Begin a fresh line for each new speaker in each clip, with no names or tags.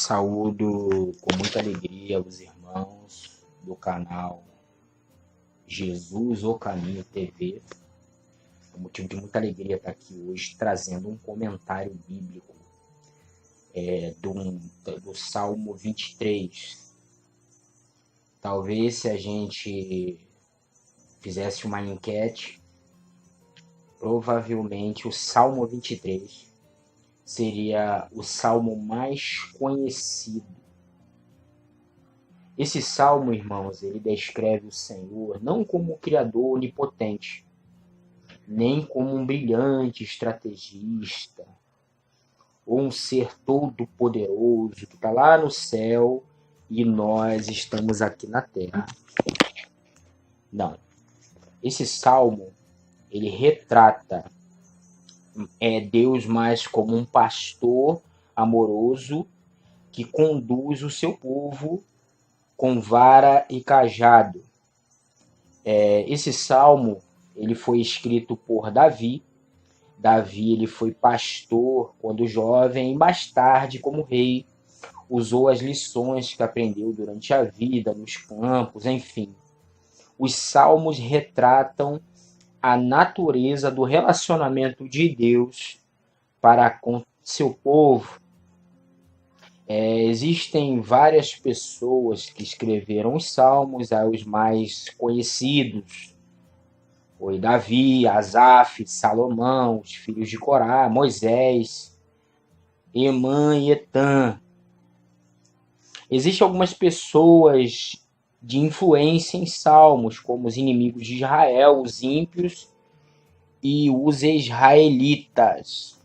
Saúdo com muita alegria os irmãos do canal Jesus o Caminho TV. É motivo de muita alegria estar aqui hoje trazendo um comentário bíblico do Salmo 23. Talvez se a gente fizesse uma enquete, provavelmente o Salmo 23 seria o salmo mais conhecido. Esse salmo, irmãos, ele descreve o Senhor não como um Criador onipotente, nem como um brilhante estrategista, ou um ser todo-poderoso que está lá no céu e nós estamos aqui na terra. Não. Esse salmo, ele retrata Deus mais como um pastor amoroso que conduz o seu povo com vara e cajado. Esse salmo ele foi escrito por Davi. Davi ele foi pastor quando jovem e mais tarde, como rei, usou as lições que aprendeu durante a vida, nos campos, enfim. Os salmos retratam a natureza do relacionamento de Deus para com seu povo. Existem várias pessoas que escreveram os salmos, os mais conhecidos. Foi Davi, Asaf, Salomão, os filhos de Corá, Moisés, Emã e Etã. Existem algumas pessoas de influência em salmos, como os inimigos de Israel, os ímpios e os israelitas.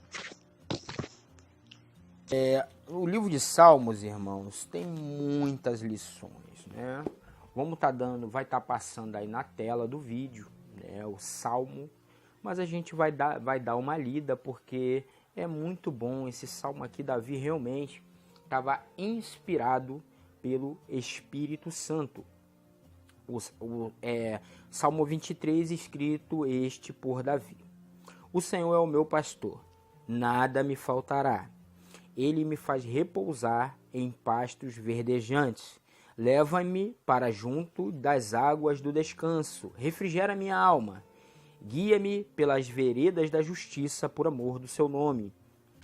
O livro de Salmos, irmãos, tem muitas lições, né? Vai estar passando aí na tela do vídeo, né, o salmo, mas a gente vai dar uma lida porque é muito bom esse salmo aqui. Davi realmente estava inspirado pelo Espírito Santo. Salmo 23, escrito este por Davi. O Senhor é o meu pastor, nada me faltará. Ele me faz repousar em pastos verdejantes. Leva-me para junto das águas do descanso. Refrigera minha alma. Guia-me pelas veredas da justiça por amor do seu nome.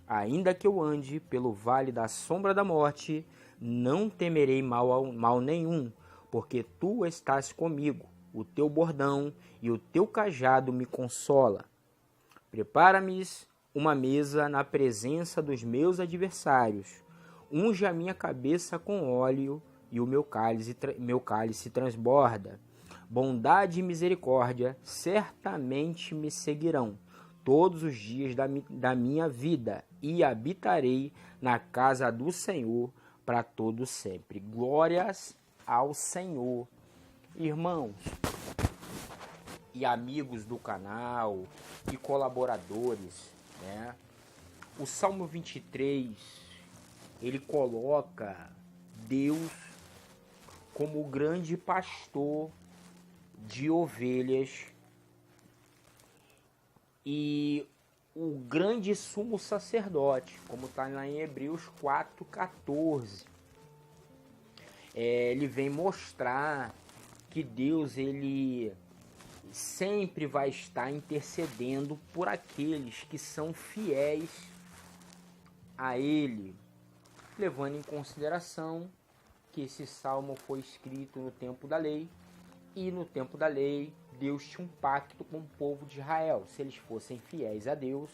Ainda que eu ande pelo vale da sombra da morte, não temerei mal nenhum, porque tu estás comigo. O teu bordão e o teu cajado me consola. Prepara-me uma mesa na presença dos meus adversários. Unge a minha cabeça com óleo e o meu cálice transborda. Bondade e misericórdia certamente me seguirão todos os dias da minha vida, e habitarei na casa do Senhor para todo sempre. Glórias ao Senhor. Irmãos e amigos do canal e colaboradores, né? O Salmo 23, ele coloca Deus como o grande pastor de ovelhas e o grande sumo sacerdote, como está lá em Hebreus 4,14. Ele vem mostrar que Deus ele sempre vai estar intercedendo por aqueles que são fiéis a Ele, levando em consideração que esse salmo foi escrito no tempo da lei, e no tempo da lei Deus tinha um pacto com o povo de Israel. Se eles fossem fiéis a Deus,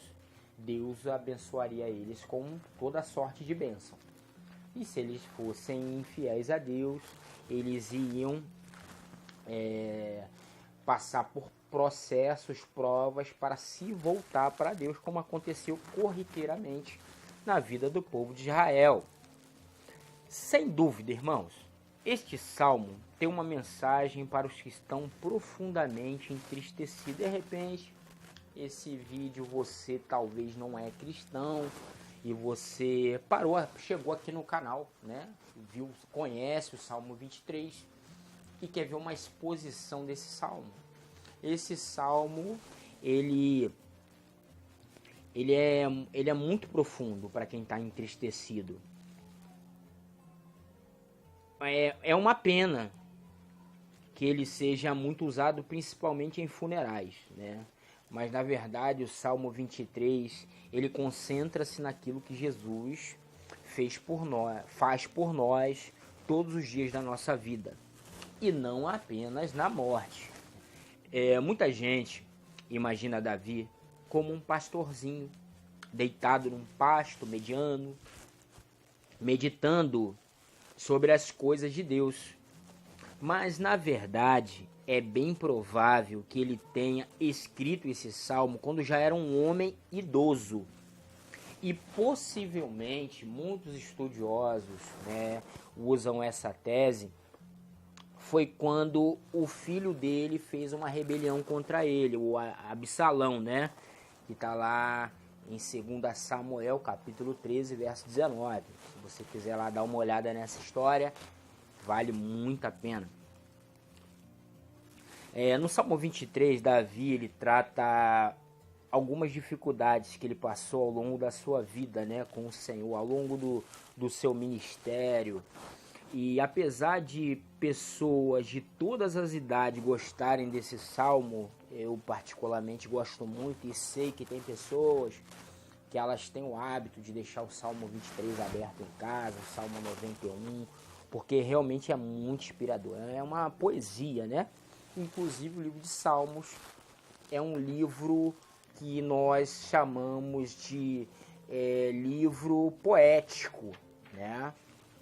Deus abençoaria eles com toda sorte de bênção. E se eles fossem infiéis a Deus, eles iam passar por processos, provas para se voltar para Deus, como aconteceu corriqueiramente na vida do povo de Israel. Sem dúvida, irmãos, este salmo tem uma mensagem para os que estão profundamente entristecidos. De repente, esse vídeo você talvez não é cristão e você chegou aqui no canal, né? Conhece o Salmo 23 e quer ver uma exposição desse salmo. Esse salmo, ele é muito profundo para quem está entristecido. é uma pena que ele seja muito usado principalmente em funerais, né? Mas na verdade o Salmo 23, ele concentra-se naquilo que Jesus faz por nós todos os dias da nossa vida, e não apenas na morte. Muita gente imagina Davi como um pastorzinho deitado num pasto mediano, meditando sobre as coisas de Deus. Mas na verdade é bem provável que ele tenha escrito esse salmo quando já era um homem idoso. E possivelmente muitos estudiosos, né, usam essa tese, foi quando o filho dele fez uma rebelião contra ele, o Absalão, né, que está lá em 2 Samuel, capítulo 13, verso 19. Se você quiser lá dar uma olhada nessa história, vale muito a pena. No Salmo 23, Davi, ele trata algumas dificuldades que ele passou ao longo da sua vida, né, com o Senhor, ao longo do seu ministério. E apesar de pessoas de todas as idades gostarem desse salmo, eu particularmente gosto muito, e sei que tem pessoas que elas têm o hábito de deixar o Salmo 23 aberto em casa, o Salmo 91, porque realmente é muito inspirador. É uma poesia, né? Inclusive o livro de Salmos é um livro que nós chamamos de livro poético, né?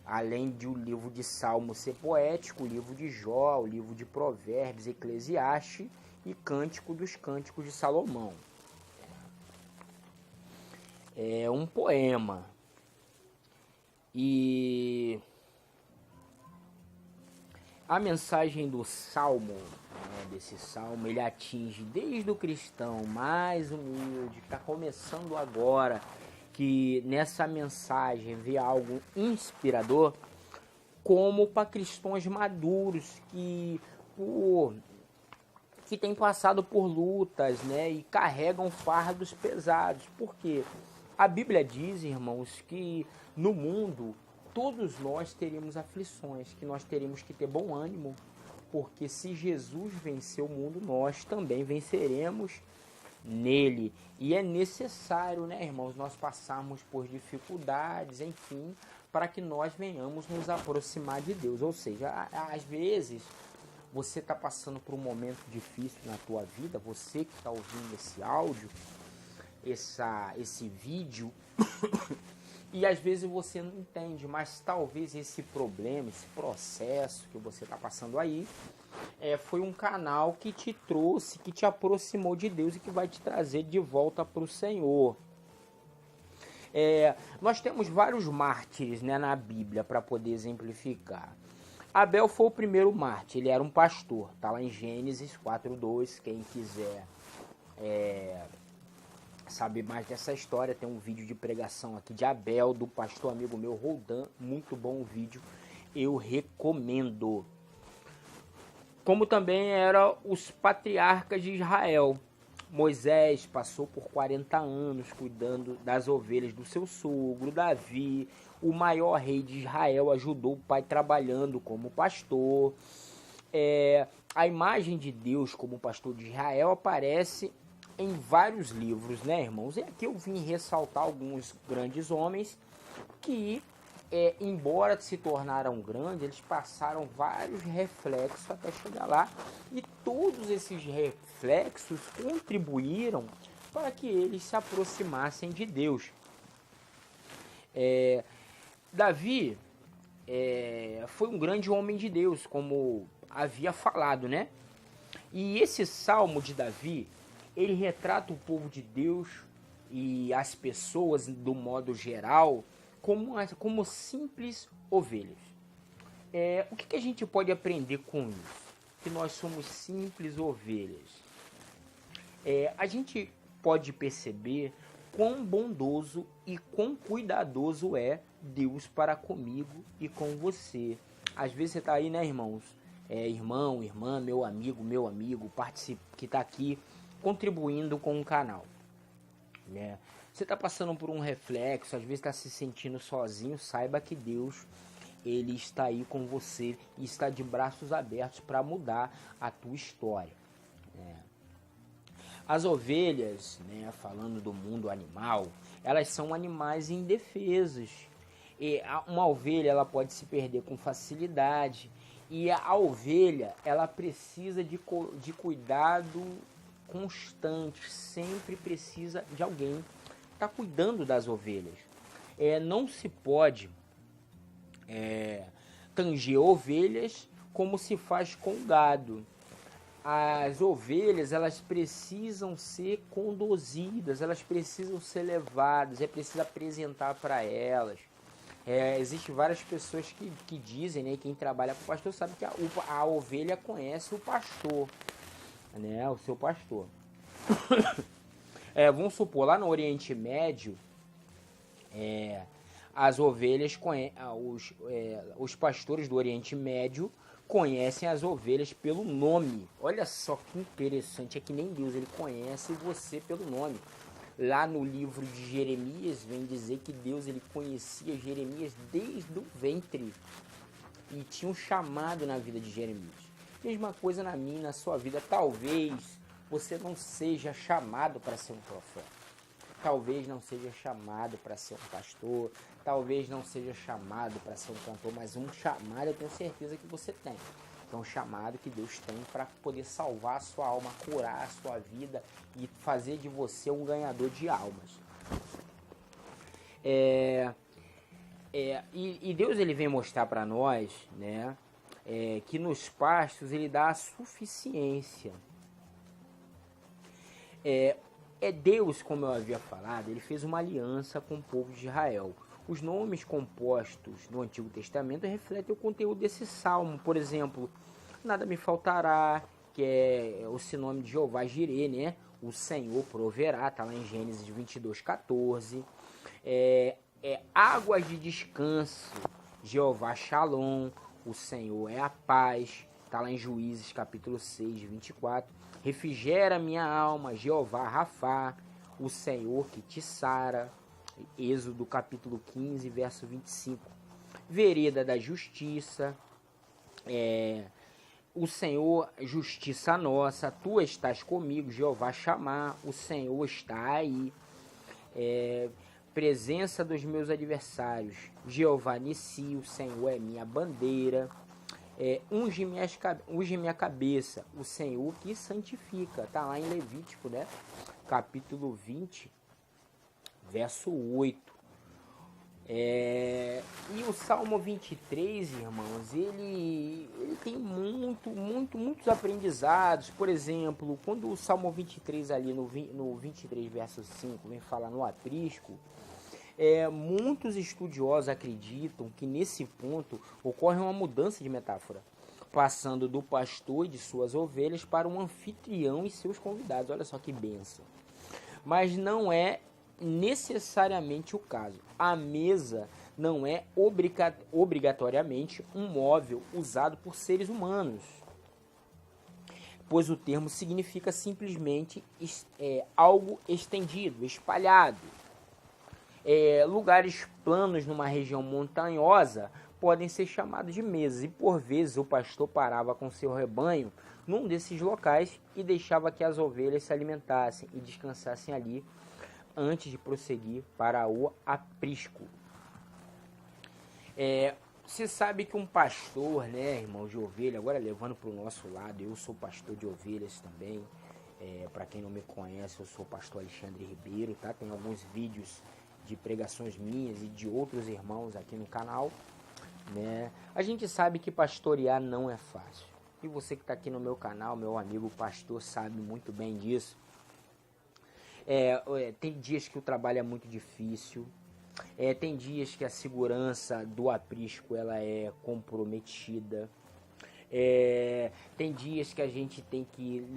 Além de o livro de Salmos ser poético, o livro de Jó, o livro de Provérbios, Eclesiastes e Cântico dos Cânticos de Salomão. É um poema. E a mensagem do Salmo, né, desse Salmo, ele atinge desde o cristão mais humilde, que está começando agora, que nessa mensagem vê algo inspirador, como para cristãos maduros que têm passado por lutas, né, e carregam fardos pesados. Por quê? A Bíblia diz, irmãos, que no mundo todos nós teríamos aflições, que nós teríamos que ter bom ânimo, porque se Jesus venceu o mundo, nós também venceremos nele. E é necessário, né, irmãos, nós passarmos por dificuldades, enfim, para que nós venhamos nos aproximar de Deus. Ou seja, às vezes você está passando por um momento difícil na tua vida, você que está ouvindo esse áudio, esse vídeo, e às vezes você não entende, mas talvez esse problema, esse processo que você está passando aí, foi um canal que te trouxe, que te aproximou de Deus e que vai te trazer de volta para o Senhor. Nós temos vários mártires, né, na Bíblia para poder exemplificar. Abel foi o primeiro mártir, ele era um pastor, está lá em Gênesis 4:2, quem quiser saber mais dessa história, tem um vídeo de pregação aqui de Abel, do pastor amigo meu, Roldan, muito bom o vídeo, eu recomendo. Como também eram os patriarcas de Israel. Moisés passou por 40 anos cuidando das ovelhas do seu sogro. Davi, o maior rei de Israel, ajudou o pai trabalhando como pastor. A imagem de Deus como pastor de Israel aparece em vários livros, né, irmãos? E aqui eu vim ressaltar alguns grandes homens que, embora se tornaram grandes, eles passaram vários reflexos até chegar lá, e todos esses reflexos contribuíram para que eles se aproximassem de Deus. Davi foi um grande homem de Deus, como havia falado, né? E esse salmo de Davi, ele retrata o povo de Deus e as pessoas, do modo geral, como simples ovelhas. O que a gente pode aprender com isso? Que nós somos simples ovelhas. A gente pode perceber quão bondoso e quão cuidadoso é Deus para comigo e com você. Às vezes você está aí, né, irmãos? Irmão, irmã, meu amigo, que está aqui contribuindo com o canal, né? Você está passando por um reflexo, às vezes está se sentindo sozinho, saiba que Deus, ele está aí com você e está de braços abertos para mudar a tua história. As ovelhas, né, falando do mundo animal, elas são animais indefesos. E uma ovelha ela pode se perder com facilidade. E a ovelha ela precisa de cuidado constante, sempre precisa de alguém estar cuidando das ovelhas. Não se pode tanger ovelhas como se faz com gado. As ovelhas elas precisam ser conduzidas, elas precisam ser levadas, é preciso apresentar para elas. Existem várias pessoas que dizem, né, quem trabalha com o pastor sabe que a ovelha conhece o pastor, né, o seu pastor. Vamos supor, lá no Oriente Médio, as ovelhas, os pastores do Oriente Médio conhecem as ovelhas pelo nome. Olha só que interessante, é que nem Deus, ele conhece você pelo nome. Lá no livro de Jeremias vem dizer que Deus ele conhecia Jeremias desde o ventre e tinha um chamado na vida de Jeremias. Mesma coisa na minha, na sua vida. Talvez você não seja chamado para ser um profeta, talvez não seja chamado para ser um pastor, talvez não seja chamado para ser um cantor, mas um chamado eu tenho certeza que você tem. É um chamado que Deus tem para poder salvar a sua alma, curar a sua vida e fazer de você um ganhador de almas. E Deus ele vem mostrar para nós, né, que nos pastos ele dá a suficiência. Deus, como eu havia falado, ele fez uma aliança com o povo de Israel. Os nomes compostos no Antigo Testamento refletem o conteúdo desse salmo. Por exemplo, nada me faltará, que é o sinônimo de Jeová Jirê, né? O Senhor proverá, está lá em Gênesis 22:14. Águas de descanso, Jeová Shalom, o Senhor é a paz, está lá em Juízes capítulo 6:24. Refrigera minha alma, Jeová Rafá, o Senhor que te sara, Êxodo capítulo 15, verso 25. Vereda da justiça, o Senhor, justiça nossa, tu estás comigo, Jeová chamar, o Senhor está aí. Presença dos meus adversários, Jeová Nissi, o Senhor é minha bandeira. Unge minha cabeça, o Senhor que santifica. Está lá em Levítico, né? Capítulo 20, verso 8. E o Salmo 23, irmãos, ele tem muitos aprendizados. Por exemplo, quando o Salmo 23 ali no 23, verso 5, vem falar no aprisco, muitos estudiosos acreditam que nesse ponto ocorre uma mudança de metáfora, passando do pastor e de suas ovelhas para um anfitrião e seus convidados. Olha só que bênção. Mas não é necessariamente o caso. A mesa não é obrigatoriamente um móvel usado por seres humanos, pois o termo significa simplesmente algo estendido, espalhado. Lugares planos numa região montanhosa podem ser chamados de mesas, e por vezes o pastor parava com seu rebanho num desses locais e deixava que as ovelhas se alimentassem e descansassem ali antes de prosseguir para o aprisco. Você sabe que um pastor, né, irmão, de ovelha, agora levando para o nosso lado, eu sou pastor de ovelhas também. Para quem não me conhece, eu sou o pastor Alexandre Ribeiro, tá? Tem alguns vídeos de pregações minhas e de outros irmãos aqui no canal, né? A gente sabe que pastorear não é fácil. E você que está aqui no meu canal, meu amigo pastor, sabe muito bem disso. Tem dias que o trabalho é muito difícil. Tem dias que a segurança do aprisco ela é comprometida. Tem dias que a gente tem que...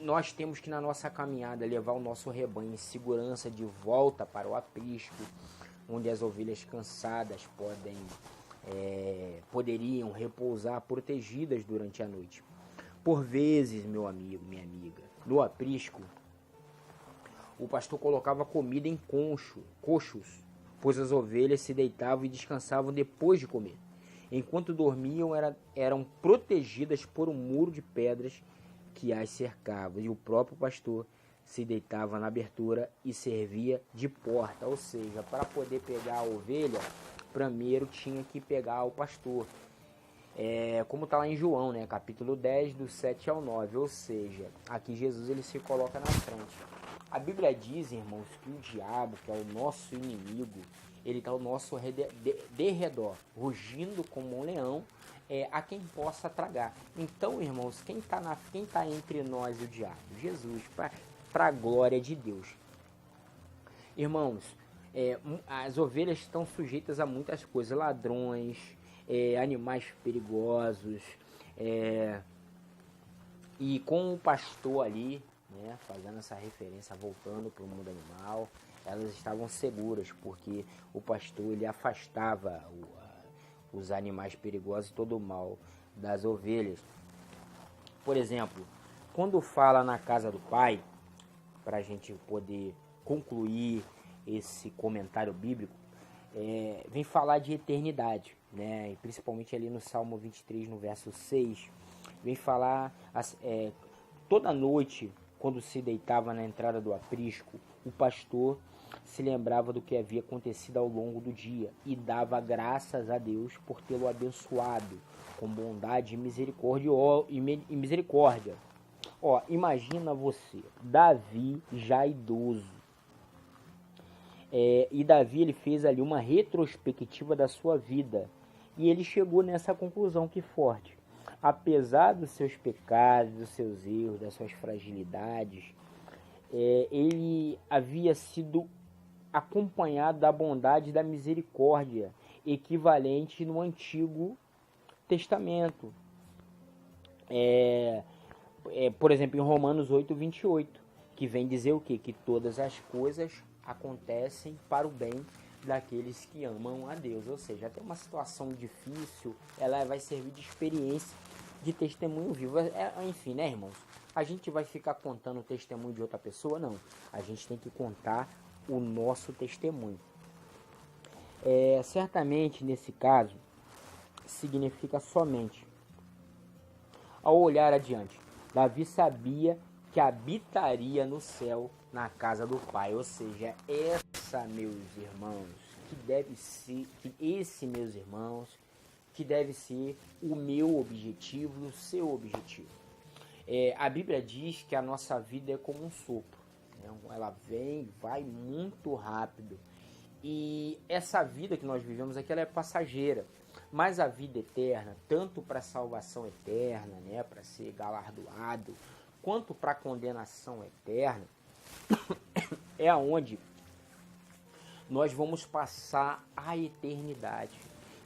nós temos que, na nossa caminhada, levar o nosso rebanho em segurança de volta para o aprisco, onde as ovelhas cansadas poderiam repousar protegidas durante a noite. Por vezes, meu amigo, minha amiga, no aprisco, o pastor colocava comida em coxos, pois as ovelhas se deitavam e descansavam depois de comer. Enquanto dormiam, eram protegidas por um muro de pedras que as cercava, e o próprio pastor se deitava na abertura e servia de porta. Ou seja, para poder pegar a ovelha, primeiro tinha que pegar o pastor. Como está lá em João, né, capítulo 10, do 7 ao 9. Ou seja, aqui Jesus ele se coloca na frente. A Bíblia diz, irmãos, que o diabo, que é o nosso inimigo, ele está ao nosso derredor, rugindo como um leão, a quem possa tragar. Então, irmãos, quem tá entre nós e o diabo? Jesus, para a glória de Deus. Irmãos, as ovelhas estão sujeitas a muitas coisas, ladrões, animais perigosos, e com o pastor ali, né, fazendo essa referência, voltando para o mundo animal, elas estavam seguras, porque o pastor ele afastava os animais perigosos e todo o mal das ovelhas. Por exemplo, quando fala na casa do Pai, para a gente poder concluir esse comentário bíblico, vem falar de eternidade, né? E principalmente ali no Salmo 23, no verso 6, vem falar toda noite, quando se deitava na entrada do aprisco, o pastor se lembrava do que havia acontecido ao longo do dia e dava graças a Deus por tê-lo abençoado com bondade e misericórdia. Imagina você, Davi já idoso, e Davi ele fez ali uma retrospectiva da sua vida e ele chegou nessa conclusão que forte. Apesar dos seus pecados, dos seus erros, das suas fragilidades, ele havia sido acompanhado da bondade e da misericórdia equivalente no Antigo Testamento. Por exemplo, em Romanos 8, 28, que vem dizer o quê? Que todas as coisas acontecem para o bem daqueles que amam a Deus. Ou seja, até uma situação difícil, ela vai servir de experiência, de testemunho vivo. Enfim, né, irmãos? A gente vai ficar contando o testemunho de outra pessoa? Não. A gente tem que contar o nosso testemunho. Certamente, nesse caso, significa somente. Ao olhar adiante, Davi sabia que habitaria no céu, na casa do Pai. Ou seja, meus irmãos, meus irmãos, que deve ser o meu objetivo, o seu objetivo. A Bíblia diz que a nossa vida é como um sopro, né? Ela vem, vai muito rápido, e essa vida que nós vivemos aqui ela é passageira, mas a vida eterna, tanto para a salvação eterna, né, para ser galardoado, quanto para a condenação eterna, é aonde nós vamos passar a eternidade.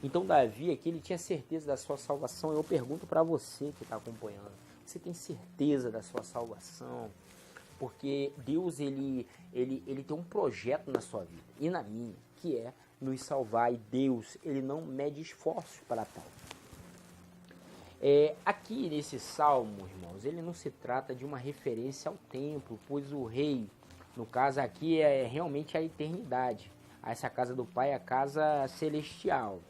Então Davi aqui ele tinha certeza da sua salvação. Eu pergunto para você que está acompanhando, você tem certeza da sua salvação? Porque Deus ele tem um projeto na sua vida e na minha, que é nos salvar, e Deus ele não mede esforços para tal. Aqui nesse salmo, irmãos, ele não se trata de uma referência ao templo, pois o rei, no caso aqui, é realmente a eternidade. Essa casa do Pai é a casa celestial,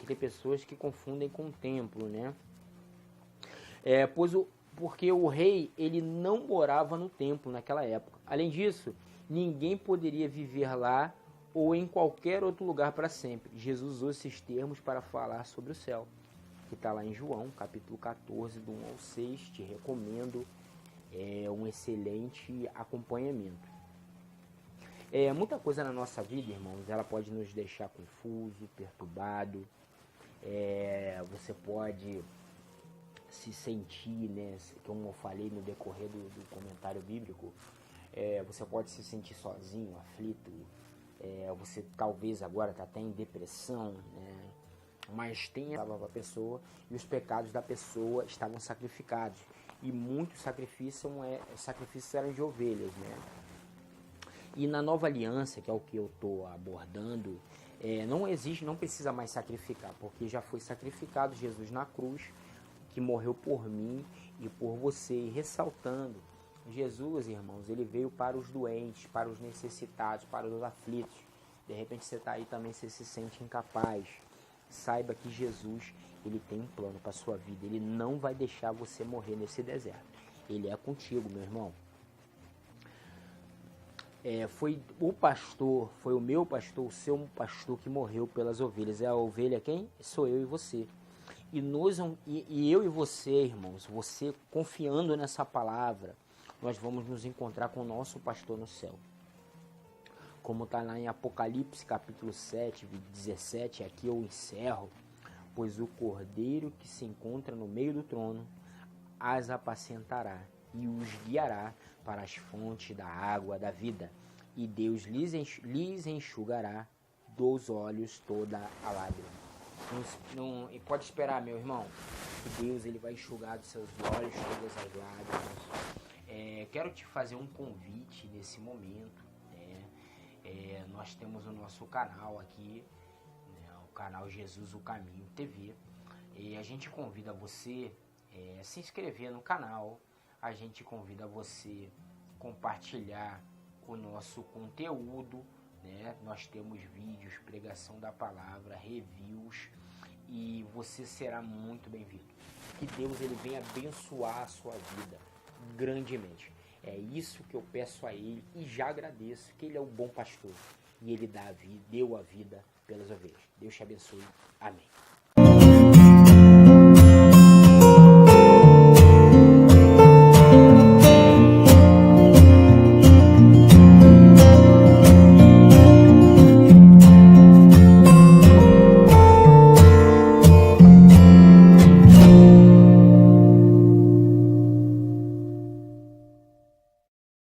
que tem pessoas que confundem com o templo, né? Porque o rei ele não morava no templo naquela época. Além disso, ninguém poderia viver lá ou em qualquer outro lugar para sempre. Jesus usou esses termos para falar sobre o céu, que está lá em João, capítulo 14, do 1 ao 6. Te recomendo, um excelente acompanhamento. Muita coisa na nossa vida, irmãos, ela pode nos deixar confuso, perturbado. Você pode se sentir, né, como eu falei no decorrer do comentário bíblico, você pode se sentir sozinho, aflito, você talvez agora está até em depressão, né, mas estava a pessoa e os pecados da pessoa estavam sacrificados, e muitos sacrifícios eram de ovelhas, né? E na nova aliança, que é o que eu estou abordando, não precisa mais sacrificar, porque já foi sacrificado Jesus na cruz, que morreu por mim e por você. E ressaltando, Jesus, irmãos, ele veio para os doentes, para os necessitados, para os aflitos. De repente você está aí também, você se sente incapaz. saiba que Jesus, ele tem um plano para sua vida. Ele não vai deixar você morrer nesse deserto. Ele é contigo, meu irmão. Foi o meu pastor, o seu pastor que morreu pelas ovelhas. É a ovelha quem? Sou eu e você. E eu e você, irmãos, você confiando nessa palavra, nós vamos nos encontrar com o nosso pastor no céu. Como está lá em Apocalipse capítulo 7, 17, aqui eu encerro. Pois o cordeiro que se encontra no meio do trono as apacentará e os guiará para as fontes da água da vida. E Deus lhes enxugará dos olhos toda a lágrima. E pode esperar, meu irmão, que Deus ele vai enxugar dos seus olhos todas as lágrimas. Quero te fazer um convite nesse momento. Nós temos o nosso canal aqui, o canal Jesus o Caminho TV, e a gente convida você a se inscrever no canal, a gente convida você a compartilhar o nosso conteúdo, né? Nós temos vídeos, pregação da palavra, reviews, e você será muito bem-vindo. Que Deus ele venha abençoar a sua vida grandemente. É isso que eu peço a Ele e já agradeço, que Ele é um bom pastor e Ele deu a vida pelas ovelhas. Deus te abençoe. Amém.